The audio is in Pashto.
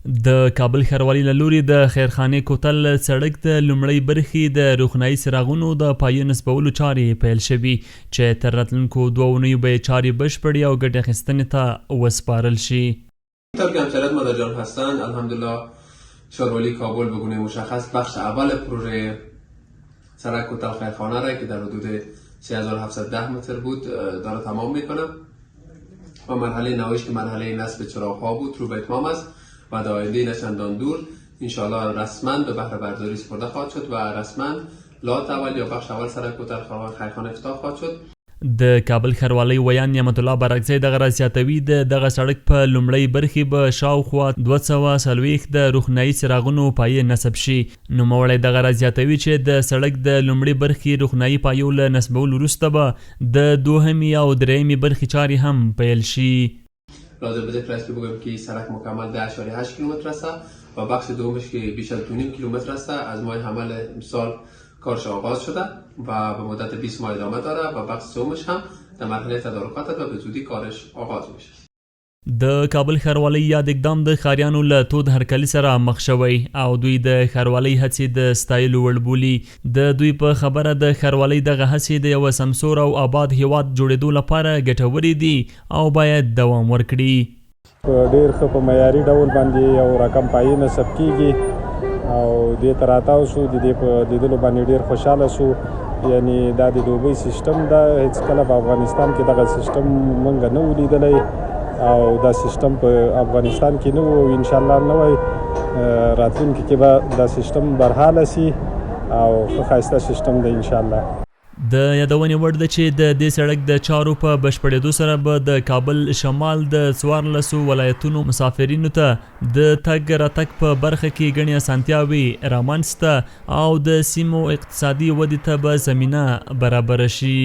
د کابل ښاروالۍ له لوري د خیرخانې کوتل سړک د لومړۍ برخې د روښنایي څراغونو د پایې نصبولو چارې پیل شوي چې تر راتلونکو 2 اونیو به یې چارې بشپړې او ګټې اخیستنې ته وسپارل شي. طور که همسرت مادرجان هستند، الحمدلله شارولی کابل به گونه مشخص بخش اول پروژه سرک کوتل خیرخانه را که در حدود 3710 متر بود داره تمام میکنه و مرحله نویش که مرحله نصب چراغ ها بود رو به اتمام است و در آینده نچندان دور انشاءالله رسما به بهره برداری سپرده خواهد شد و رسما لات اول یا بخش اول سرک کوتل خیرخانه افتتاح خواهد شد. د کابل ښاروالۍ ویان نعمت الله برکزی دغه راز زیاتوي دغه سړک په لومړۍ برخې به شاوخوا 240 د روښنایي څراغونو پایې نصب شي. نوموړی دغه راز زیاتوي چې د سړک د لومړۍ برخې روښنایي پایو له نصبولو وروسته به د دوهمې او درېیمې برخې چارې هم پیل شي. لازم به ذکر است که بگویم که سرک مکمل 10.8 کیلومتر است و بخش دومش که بیش از 2.5 کیلومتر است از ماه حمل امسال کارش آغاز شده و به مدت 20 ماه ادامه داره و بخش سومش هم در مرحله تدارکات و به زودی کارش آغاز میشه. د کابل ښاروالۍ یاد اقدام د ښاریانو له تود هرکلي سره مخ شوی او دوی د ښاروالۍ هڅې د ستایلو وړ بولي. د دوی په خبره د ښاروالۍ دغه هڅې د یوه سمسور او آباد هیواد جوړېدو لپاره ګټورې دي او باید دوام ورکړي. په ډېر ښه په معیاري ډول باندې یو رقم پایې نصب کیږي او دې ته راتاو شو. د دې په لیدلو باندې ډېر خوشحاله شو. یعنی دا د دوبۍ سیستم دا هیڅ کله په افغانستان کې دغه سیستم موږ نه و لیدلی او دا سیستم په افغانستان کې نه و. انشاءالله نوی راتلونکي کې به دا سیستم برحاله سي او ښه ښایسته سیستم دی انشاءالله. د یادونې وړ ده چې د دې سړک د چارو په بشپړېدو سره به د کابل شمال د 14 ولایتونو مسافرینو ته د تګ راتګ په برخه کې ګڼې اسانتیاوې رامنځته او د سیمو اقتصادي ودې ته به زمینه برابره شي.